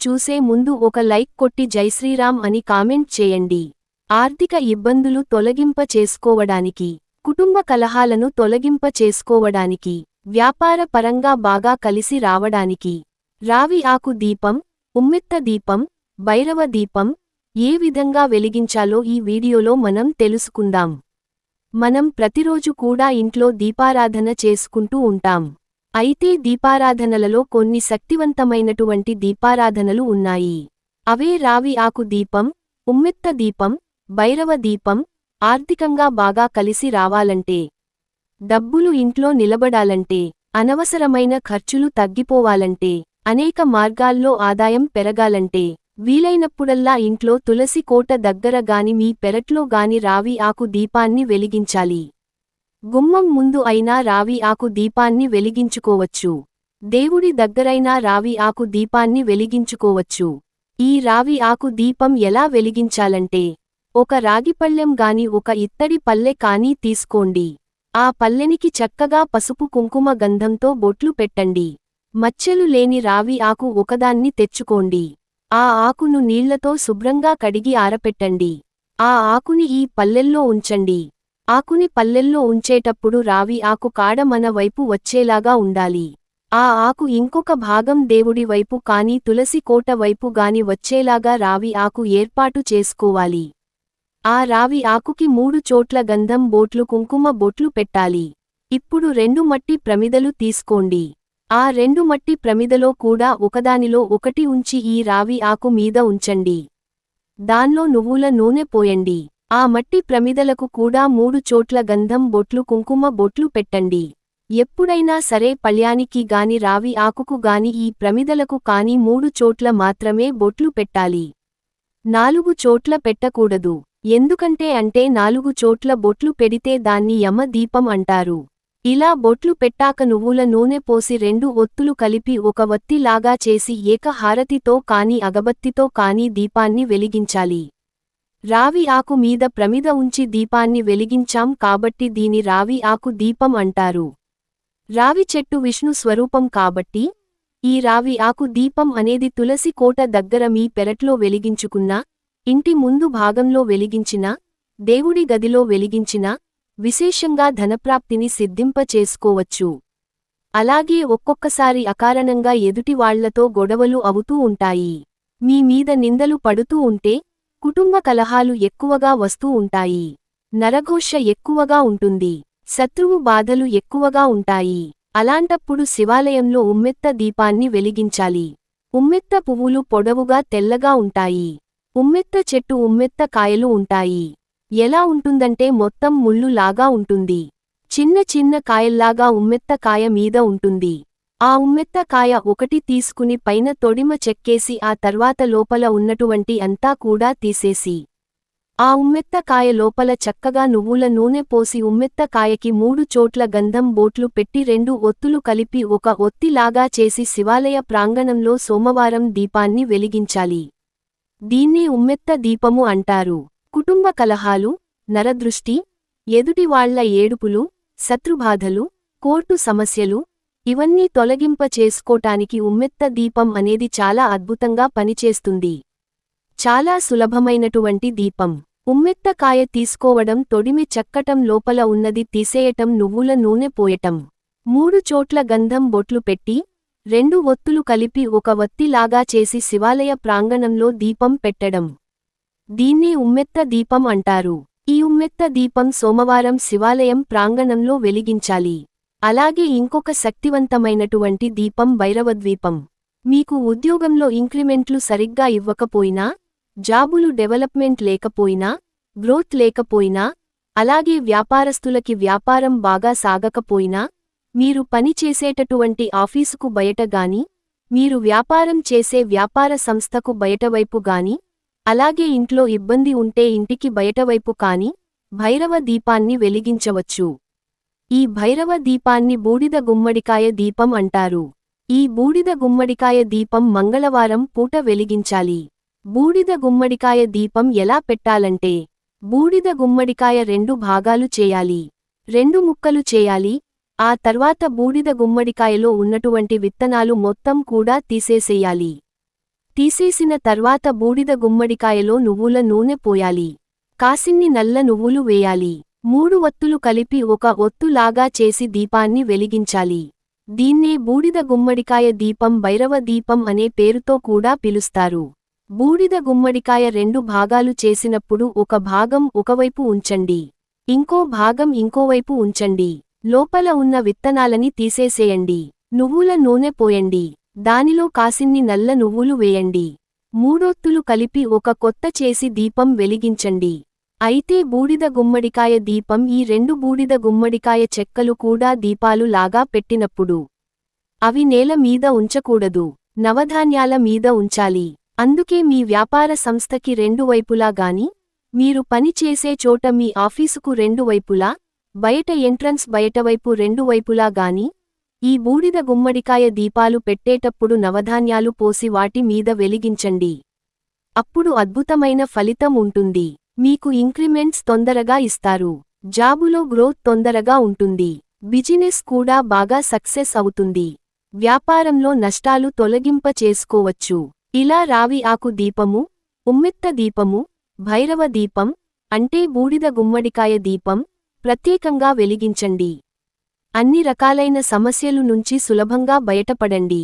చూసే ముందు ఒక లైక్ కొట్టి జైశ్రీరామ్ అని కామెంట్ చేయండి. ఆర్థిక ఇబ్బందులు తొలగింప చేసుకోవడానికి, కుటుంబ కలహాలను తొలగింప చేసుకోవడానికి, వ్యాపార పరంగా బాగా కలిసి రావడానికి రావి ఆకు దీపం, ఉమ్మెత్త దీపం, భైరవ దీపం ఏ విధంగా వెలిగించాలో ఈ వీడియోలో మనం తెలుసుకుందాం. మనం ప్రతిరోజు కూడా ఇంట్లో దీపారాధన చేసుకుంటూ ఉంటాం. అయితే దీపారాధనలలో కొన్ని శక్తివంతమైనటువంటి దీపారాధనలు ఉన్నాయి. అవే రావి ఆకు దీపం, ఉమ్మెత్త దీపం, భైరవ దీపం. ఆర్థికంగా బాగా కలిసి రావాలంటే, డబ్బులు ఇంట్లో నిలబడాలంటే, అనవసరమైన ఖర్చులు తగ్గిపోవాలంటే, అనేక మార్గాల్లో ఆదాయం పెరగాలంటే, వీలైనప్పుడల్లా ఇంట్లో తులసి కోట దగ్గర గాని మీ పెరట్లో గాని రావి ఆకు దీపాన్ని వెలిగించాలి. గుమ్మం ముందు అయినా రావి ఆకు దీపాన్ని వెలిగించుకోవచ్చు. దేవుడి దగ్గరైనా రావి ఆకు దీపాన్ని వెలిగించుకోవచ్చు. ఈ రావి ఆకు దీపం ఎలా వెలిగించాలంటే, ఒక రాగిపళ్ళెం గాని ఒక ఇత్తడి పల్లె కానీ తీసుకోండి. ఆ పల్లెనికి చక్కగా పసుపు కుంకుమ గంధంతో బొట్లు పెట్టండి. మచ్చలు లేని రావి ఆకు ఒకదాన్ని తెచ్చుకోండి. ఆ ఆకును నీళ్లతో శుభ్రంగా కడిగి ఆరపెట్టండి. ఆ ఆకుని ఈ పల్లెల్లో ఉంచండి. ఆకుని పల్లెల్లో ఉంచేటప్పుడు రావి ఆకు కాడ మన వైపు వచ్చేలాగా ఉండాలి. ఆ ఆకు ఇంకొక భాగం దేవుడి వైపు కానీ తులసి కోట వైపు గాని వచ్చేలాగా రావి ఆకు ఏర్పాటు చేసుకోవాలి. ఆ రావి ఆకుకి 3 చోట్ల గంధం బొట్లు కుంకుమ బొట్లు పెట్టాలి. ఇప్పుడు 2 మట్టి ప్రమిదలు తీసుకోండి. ఆ 2 మట్టి ప్రమిదలో కూడా ఒకదానిలో ఒకటి ఉంచి ఈ రావి ఆకు మీద ఉంచండి. దాన్లో నువ్వుల నూనె పోయండి. ఆ మట్టి ప్రమిదలకు కూడా 3 చోట్ల గంధం బొట్లు కుంకుమ బొట్లు పెట్టండి. ఎప్పుడైనా సరే పళ్యానికి గాని రావి ఆకుకు గాని ఈ ప్రమిదలకు కాని 3 చోట్ల మాత్రమే బొట్లు పెట్టాలి. 4 చోట్ల పెట్టకూడదు. ఎందుకంటే 4 చోట్ల బొట్లు పెడితే దాన్ని యమ దీపం అంటారు. ఇలా బొట్లు పెట్టాక నువ్వుల నూనె పోసి 2 ఒత్తులు కలిపి ఒక వత్తి లాగా చేసి ఏక హారతితో కాని అగబత్తితో కాని దీపాన్ని వెలిగించాలి. రావి ఆకు మీద ప్రమిద ఉంచి దీపాన్ని వెలిగించాం కాబట్టి దీని రావి ఆకు దీపం అంటారు. రావి చెట్టు విష్ణు స్వరూపం కాబట్టి ఈ రావి ఆకు దీపం అనేది తులసి కోట దగ్గర మీ పెరట్లో వెలిగించుకున్నా, ఇంటి ముందు భాగంలో వెలిగించినా, దేవుడి గదిలో వెలిగించినా విశేషంగా ధనప్రాప్తిని సిద్ధింప చేసుకోవచ్చు. అలాగే ఒక్కొక్కసారి అకారణంగా ఎదుటివాళ్లతో గొడవలు అవుతూ ఉంటాయి. మీ మీద నిందలు పడుతూ ఉంటే కుటుంబ కలహాలు ఎక్కువగా వస్తూ ఉంటాయి. నరఘోష ఎక్కువగా ఉంటుంది. శత్రువు బాధలు ఎక్కువగా ఉంటాయి. అలాంటప్పుడు శివాలయంలో ఉమ్మెత్త దీపాన్ని వెలిగించాలి. ఉమ్మెత్త పువ్వులు పొడవుగా తెల్లగా ఉంటాయి. ఉమ్మెత్త చెట్టు ఉమ్మెత్త కాయలు ఉంటాయి. ఎలా ఉంటుందంటే మొత్తం ముళ్ళు లాగా ఉంటుంది. చిన్న చిన్న కాయల్లాగా ఉమ్మెత్త కాయ మీద ఉంటుంది. ఆ ఉమ్మెత్త కాయ ఒకటి తీసుకుని పైన తొడిమ చెక్కేసి ఆ తర్వాత లోపల ఉన్నటువంటి అంతా కూడా తీసేసి, ఆ ఉమ్మెత్త కాయ లోపల చక్కగా నువ్వుల నూనె పోసి ఉమ్మెత్త కాయకి 3 చోట్ల గంధం బొట్లు పెట్టి 2 ఒత్తులు కలిపి ఒక ఒత్తిలాగా చేసి శివాలయ ప్రాంగణంలో సోమవారం దీపాన్ని వెలిగించాలి. దీన్నే ఉమ్మెత్త దీపము అంటారు. కుటుంబ కలహాలు, నరదృష్టి, ఎదుటివాళ్ల ఏడుపులు, శత్రుబాధలు, కోర్టు సమస్యలు ఇవన్నీ తొలగింప చేసుకోటానికి ఉమ్మెత్త దీపం అనేది చాలా అద్భుతంగా పనిచేస్తుంది. చాలా సులభమైనటువంటి దీపం. ఉమ్మెత్త కాయ తీసుకోవడం, తొడిమి చెక్కటం, లోపల ఉన్నది తీసేయటం, నువ్వుల నూనె పోయటం, 3 చోట్ల గంధం బొట్లు పెట్టి 2 ఒత్తులు కలిపి ఒక వత్తిలాగా చేసి శివాలయ ప్రాంగణంలో దీపం పెట్టడం. దీన్నే ఉమ్మెత్త దీపం అంటారు. ఈ ఉమ్మెత్త దీపం సోమవారం శివాలయం ప్రాంగణంలో వెలిగించాలి. అలాగే ఇంకొక శక్తివంతమైనటువంటి దీపం భైరవద్వీపం. మీకు ఉద్యోగంలో ఇంక్రిమెంట్లు సరిగ్గా ఇవ్వకపోయినా, జాబులు డెవలప్మెంట్ లేకపోయినా, గ్రోత్ లేకపోయినా, అలాగే వ్యాపారస్తులకి వ్యాపారం బాగా సాగకపోయినా, మీరు పనిచేసేటటువంటి ఆఫీసుకు బయట గాని, మీరు వ్యాపారం చేసే వ్యాపార సంస్థకు బయటవైపు గాని, అలాగే ఇంట్లో ఇబ్బంది ఉంటే ఇంటికి బయటవైపు కాని భైరవ దీపాన్ని వెలిగించవచ్చు. ఈ భైరవ దీపాన్ని బూడిద గుమ్మడికాయ దీపం అంటారు. ఈ బూడిద గుమ్మడికాయ దీపం మంగళవారం పూట వెలిగించాలి. బూడిద గుమ్మడికాయ దీపం ఎలా పెట్టాలంటే, బూడిద గుమ్మడికాయ 2 భాగాలు చేయాలి. 2 ముక్కలు చేయాలి. ఆ తర్వాత బూడిద గుమ్మడికాయలో ఉన్నటువంటి విత్తనాలు మొత్తం కూడా తీసేసేయాలి. తీసేసిన తర్వాత బూడిద గుమ్మడికాయలో నువ్వుల నూనె పోయాలి. కాసిన్ని నల్ల నువ్వులు వేయాలి. 3 ఒత్తులు కలిపి ఒక ఒత్తు లాగా చేసి దీపాన్ని వెలిగించాలి. దీన్నే బూడిద గుమ్మడికాయ దీపం భైరవ దీపం అనే పేరుతో కూడా పిలుస్తారు. బూడిద గుమ్మడికాయ 2 భాగాలు చేసినప్పుడు ఒక భాగం ఒకవైపు ఉంచండి. ఇంకో భాగం ఇంకోవైపు ఉంచండి. లోపల ఉన్న విత్తనాలని తీసేసేయండి. నువ్వుల నూనె పోయండి. దానిలో కాసిన్ని నల్ల నువ్వులు వేయండి. 3 ఒత్తులు కలిపి ఒక కొత్త చేసి దీపం వెలిగించండి. అయితే బూడిద గుమ్మడికాయ దీపం ఈ 2 బూడిద గుమ్మడికాయ చెక్కలు కూడా దీపాలు లాగా పెట్టినప్పుడు అవి నేల మీద ఉంచకూడదు, నవధాన్యాల మీద ఉంచాలి. అందుకే మీ వ్యాపార సంస్థకి 2 వైపులా గాని, మీరు పని చేసే చోట మీ ఆఫీసుకు 2 వైపులా, బయట ఎంట్రన్స్ బయటవైపు 2 వైపులా గాని ఈ బూడిద గుమ్మడికాయ దీపాలు పెట్టేటప్పుడు నవధాన్యాలు పోసి వాటి మీద వెలిగించండి. అప్పుడు అద్భుతమైన ఫలితం ఉంటుంది. మీకు ఇంక్రిమెంట్స్ తొందరగా ఇస్తారు. జాబులో గ్రోత్ తొందరగా ఉంటుంది. బిజినెస్ కూడా బాగా సక్సెస్ అవుతుంది. వ్యాపారంలో నష్టాలు తొలగింప చేసుకోవచ్చు. ఇలా రావి ఆకు దీపము, ఉమ్మెత్త దీపము, భైరవ దీపం అంటే బూడిద గుమ్మడికాయ దీపం ప్రత్యేకంగా వెలిగించండి. అన్ని రకాలైన సమస్యలు నుంచి సులభంగా బయటపడండి.